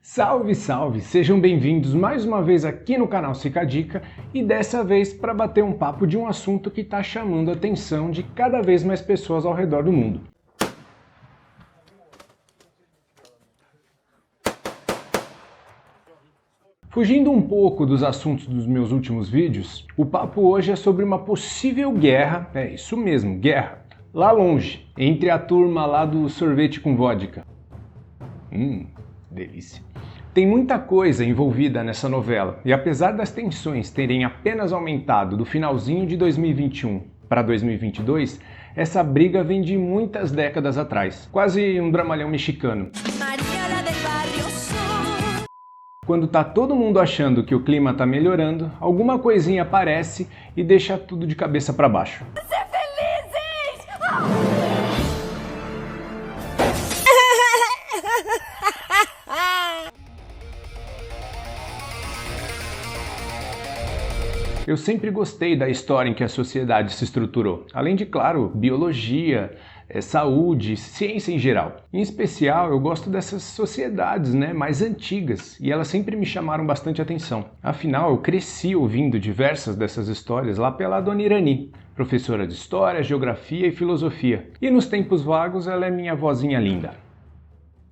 Salve, salve! Sejam bem-vindos mais uma vez aqui no canal Fica a Dica e dessa vez para bater um papo de um assunto que está chamando a atenção de cada vez mais pessoas ao redor do mundo. Fugindo um pouco dos assuntos dos meus últimos vídeos, o papo hoje é sobre uma possível guerra, isso mesmo, guerra, lá longe, entre a turma lá do sorvete com vodka. Delícia. Tem muita coisa envolvida nessa novela e apesar das tensões terem apenas aumentado do finalzinho de 2021 para 2022, essa briga vem de muitas décadas atrás, quase um dramalhão mexicano. Quando tá todo mundo achando que o clima tá melhorando, alguma coisinha aparece e deixa tudo de cabeça para baixo. Ser felizes! Eu sempre gostei da história em que a sociedade se estruturou, além de, claro, biologia, saúde, ciência em geral. Em especial, eu gosto dessas sociedades, mais antigas, e elas sempre me chamaram bastante atenção. Afinal, eu cresci ouvindo diversas dessas histórias lá pela Dona Irani, professora de História, Geografia e Filosofia. E nos tempos vagos, ela é minha vozinha linda.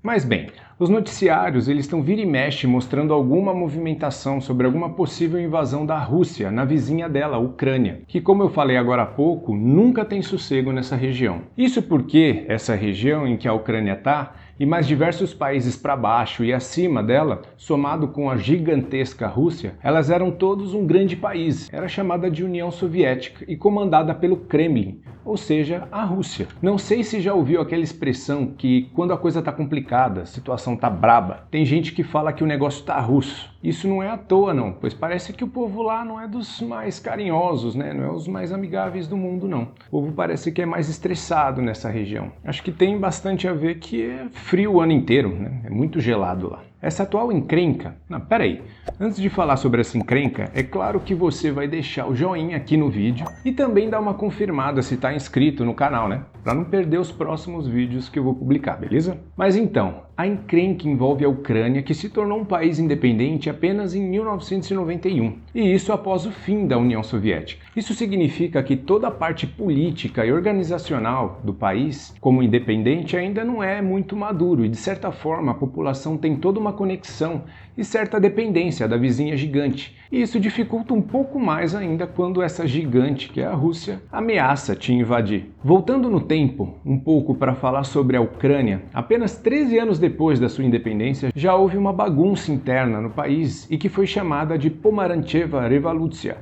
Mas bem, os noticiários eles estão vira e mexe mostrando alguma movimentação sobre alguma possível invasão da Rússia na vizinha dela, a Ucrânia, que como eu falei agora há pouco, nunca tem sossego nessa região. Isso porque essa região em que a Ucrânia está e mais diversos países para baixo e acima dela, somado com a gigantesca Rússia, elas eram todos um grande país. Era chamada de União Soviética e comandada pelo Kremlin, ou seja, a Rússia. Não sei se já ouviu aquela expressão que quando a coisa está complicada, a situação tá braba, tem gente que fala que o negócio tá russo. Isso não é à toa não, pois parece que o povo lá não é dos mais carinhosos, não é os mais amigáveis do mundo não. O povo parece que é mais estressado nessa região. Acho que tem bastante a ver que é frio o ano inteiro, é muito gelado lá. Essa atual encrenca... Não, peraí. Antes de falar sobre essa encrenca, é claro que você vai deixar o joinha aqui no vídeo e também dar uma confirmada se está inscrito no canal, para não perder os próximos vídeos que eu vou publicar, beleza? Mas então, a encrenca envolve a Ucrânia, que se tornou um país independente apenas em 1991, e isso após o fim da União Soviética. Isso significa que toda a parte política e organizacional do país, como independente, ainda não é muito maduro, e de certa forma a população tem toda uma conexão e certa dependência da vizinha gigante. E isso dificulta um pouco mais ainda quando essa gigante, que é a Rússia, ameaça te invadir. Voltando no tempo, um pouco para falar sobre a Ucrânia, apenas 13 anos depois da sua independência, já houve uma bagunça interna no país e que foi chamada de Pomarancheva Revolucja,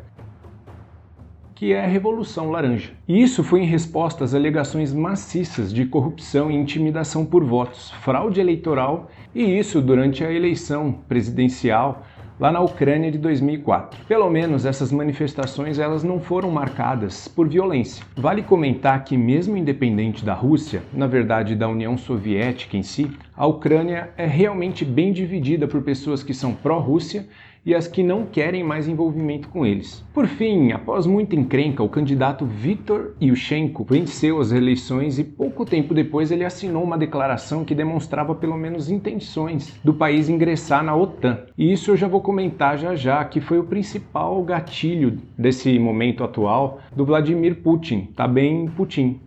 que é a Revolução Laranja. E isso foi em resposta às alegações maciças de corrupção e intimidação por votos, fraude eleitoral, e isso durante a eleição presidencial lá na Ucrânia de 2004. Pelo menos essas manifestações elas não foram marcadas por violência. Vale comentar que mesmo independente da Rússia, na verdade da União Soviética em si, a Ucrânia é realmente bem dividida por pessoas que são pró-Rússia e as que não querem mais envolvimento com eles. Por fim, após muita encrenca, o candidato Viktor Yushchenko venceu as eleições e pouco tempo depois ele assinou uma declaração que demonstrava pelo menos intenções do país ingressar na OTAN. E isso eu já vou comentar já, que foi o principal gatilho desse momento atual do Vladimir Putin, tá bem Putin.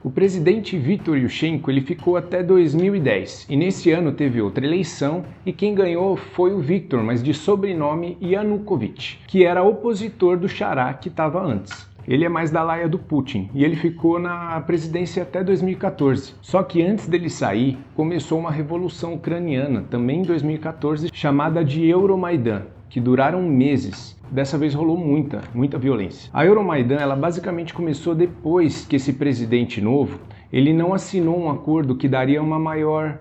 O presidente Viktor Yushchenko ele ficou até 2010 e nesse ano teve outra eleição e quem ganhou foi o Viktor, mas de sobrenome Yanukovych, que era opositor do xará que estava antes. Ele é mais da laia do Putin e ele ficou na presidência até 2014. Só que antes dele sair, começou uma revolução ucraniana, também em 2014, chamada de Euromaidan, que duraram meses. Dessa vez rolou muita violência. A Euromaidan, ela basicamente começou depois que esse presidente novo, ele não assinou um acordo que daria uma maior,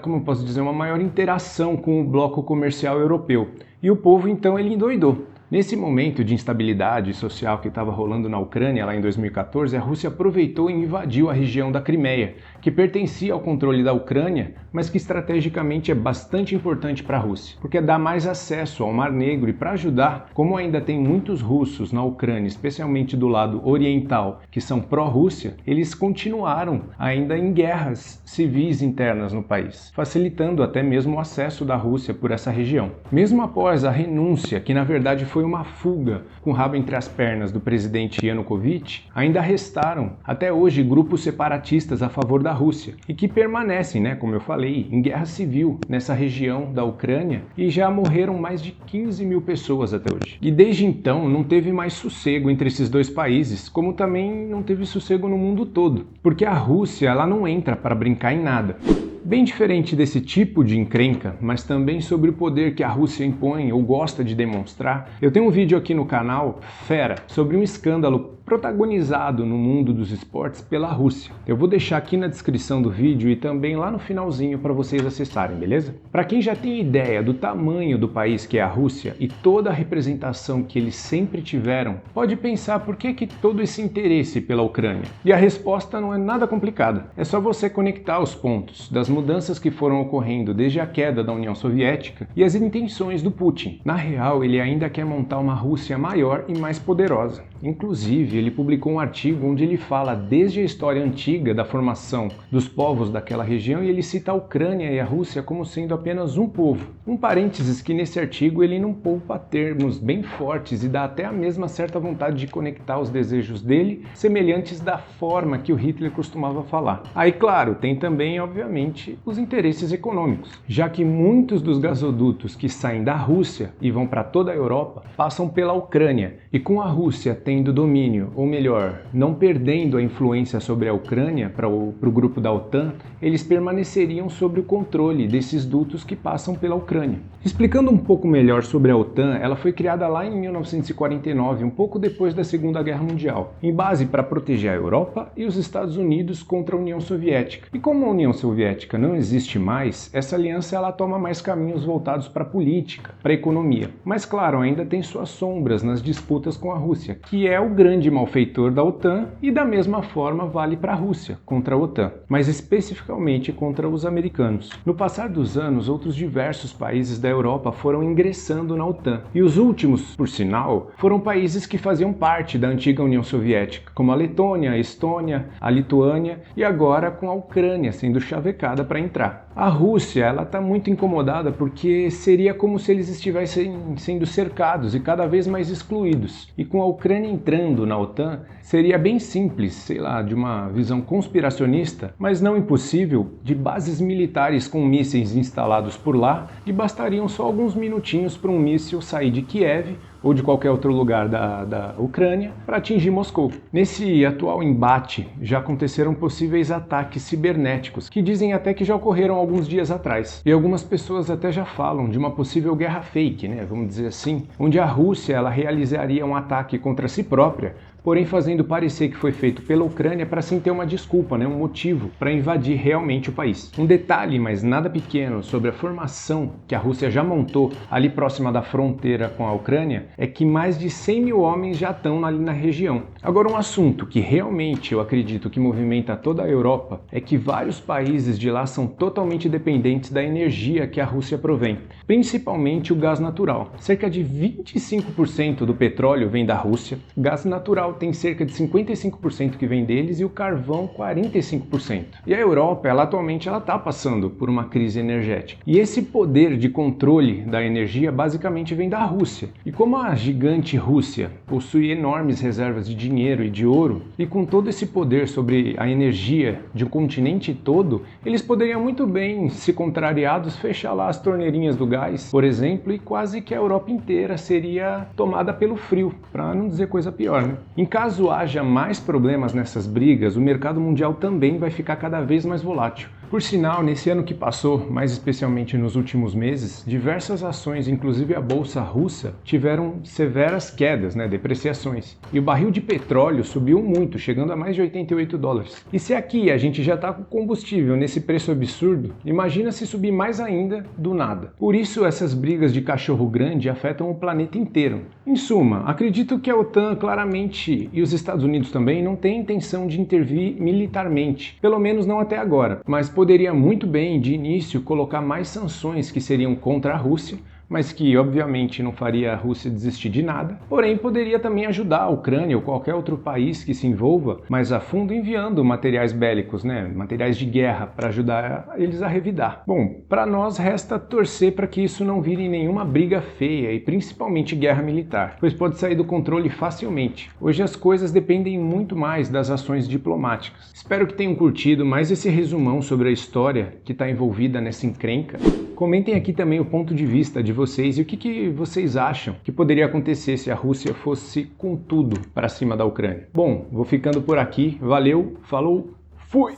como eu posso dizer, uma maior interação com o bloco comercial europeu. E o povo então ele endoidou. Nesse momento de instabilidade social que estava rolando na Ucrânia lá em 2014, a Rússia aproveitou e invadiu a região da Crimeia, que pertencia ao controle da Ucrânia, mas que estrategicamente é bastante importante para a Rússia, porque dá mais acesso ao Mar Negro e para ajudar, como ainda tem muitos russos na Ucrânia, especialmente do lado oriental, que são pró-Rússia, eles continuaram ainda em guerras civis internas no país, facilitando até mesmo o acesso da Rússia por essa região. Mesmo após a renúncia, que na verdade foi uma fuga com o rabo entre as pernas do presidente Yanukovych, ainda restaram até hoje grupos separatistas a favor da Rússia e que permanecem, como eu falei, em guerra civil nessa região da Ucrânia e já morreram mais de 15 mil pessoas até hoje. E desde então não teve mais sossego entre esses dois países, como também não teve sossego no mundo todo, porque a Rússia ela não entra para brincar em nada. Bem diferente desse tipo de encrenca, mas também sobre o poder que a Rússia impõe ou gosta de demonstrar, eu tenho um vídeo aqui no canal, Fera, sobre um escândalo protagonizado no mundo dos esportes pela Rússia. Eu vou deixar aqui na descrição do vídeo e também lá no finalzinho para vocês acessarem, beleza? Para quem já tem ideia do tamanho do país que é a Rússia e toda a representação que eles sempre tiveram, pode pensar por que todo esse interesse pela Ucrânia. E a resposta não é nada complicada. É só você conectar os pontos das mudanças que foram ocorrendo desde a queda da União Soviética e as intenções do Putin. Na real, ele ainda quer montar uma Rússia maior e mais poderosa. Inclusive, ele publicou um artigo onde ele fala desde a história antiga da formação dos povos daquela região e ele cita a Ucrânia e a Rússia como sendo apenas um povo. Um parênteses que nesse artigo ele não poupa termos bem fortes e dá até a mesma certa vontade de conectar os desejos dele, semelhantes da forma que o Hitler costumava falar. Aí, claro, tem também, obviamente, os interesses econômicos, já que muitos dos gasodutos que saem da Rússia e vão para toda a Europa passam pela Ucrânia, e com a Rússia tendo domínio, ou melhor, não perdendo a influência sobre a Ucrânia para o grupo da OTAN, eles permaneceriam sob o controle desses dutos que passam pela Ucrânia. Explicando um pouco melhor sobre a OTAN, ela foi criada lá em 1949, um pouco depois da Segunda Guerra Mundial, em base para proteger a Europa e os Estados Unidos contra a União Soviética. E como a União Soviética não existe mais, essa aliança ela toma mais caminhos voltados para a política, para a economia. Mas claro, ainda tem suas sombras nas disputas com a Rússia, que é o grande malfeitor da OTAN e da mesma forma vale para a Rússia contra a OTAN, mas especificamente contra os americanos. No passar dos anos, outros diversos países da Europa foram ingressando na OTAN, e os últimos, por sinal, foram países que faziam parte da antiga União Soviética, como a Letônia, a Estônia, a Lituânia e agora com a Ucrânia sendo chavecada para entrar. A Rússia ela está muito incomodada porque seria como se eles estivessem sendo cercados e cada vez mais excluídos. E com a Ucrânia entrando na OTAN, seria bem simples, sei lá, de uma visão conspiracionista, mas não impossível, de bases militares com mísseis instalados por lá, e bastariam só alguns minutinhos para um míssil sair de Kiev ou de qualquer outro lugar da Ucrânia para atingir Moscou. Nesse atual embate, já aconteceram possíveis ataques cibernéticos, que dizem até que já ocorreram alguns dias atrás. E algumas pessoas até já falam de uma possível guerra fake, vamos dizer assim, onde a Rússia ela realizaria um ataque contra si própria, porém fazendo parecer que foi feito pela Ucrânia para assim ter uma desculpa, um motivo para invadir realmente o país. Um detalhe, mas nada pequeno, sobre a formação que a Rússia já montou ali próxima da fronteira com a Ucrânia é que mais de 100 mil homens já estão ali na região. Agora, um assunto que realmente eu acredito que movimenta toda a Europa é que vários países de lá são totalmente dependentes da energia que a Rússia provém, principalmente o gás natural. Cerca de 25% do petróleo vem da Rússia, gás natural tem cerca de 55% que vem deles e o carvão 45%. E a Europa, atualmente está passando por uma crise energética. E esse poder de controle da energia basicamente vem da Rússia. E como a gigante Rússia possui enormes reservas de dinheiro e de ouro, e com todo esse poder sobre a energia de um continente todo, eles poderiam muito bem, se contrariados, fechar lá as torneirinhas do gás, por exemplo, e quase que a Europa inteira seria tomada pelo frio, para não dizer coisa pior, Em caso haja mais problemas nessas brigas, o mercado mundial também vai ficar cada vez mais volátil, Por sinal, nesse ano que passou, mais especialmente nos últimos meses, diversas ações, inclusive a bolsa russa, tiveram severas quedas, depreciações. E o barril de petróleo subiu muito, chegando a mais de $88. E se aqui a gente já está com combustível nesse preço absurdo, imagina se subir mais ainda do nada. Por isso essas brigas de cachorro grande afetam o planeta inteiro. Em suma, acredito que a OTAN claramente e os Estados Unidos também não têm intenção de intervir militarmente, pelo menos não até agora, mas poderia muito bem, de início, colocar mais sanções que seriam contra a Rússia, mas que obviamente não faria a Rússia desistir de nada, porém poderia também ajudar a Ucrânia ou qualquer outro país que se envolva mais a fundo enviando materiais bélicos, materiais de guerra para ajudar eles a revidar. Bom, para nós resta torcer para que isso não vire nenhuma briga feia e principalmente guerra militar, pois pode sair do controle facilmente. Hoje as coisas dependem muito mais das ações diplomáticas. Espero que tenham curtido mais esse resumão sobre a história que está envolvida nessa encrenca. Comentem aqui também o ponto de vista de vocês e o que vocês acham que poderia acontecer se a Rússia fosse com tudo para cima da Ucrânia. Bom, vou ficando por aqui. Valeu, falou, fui!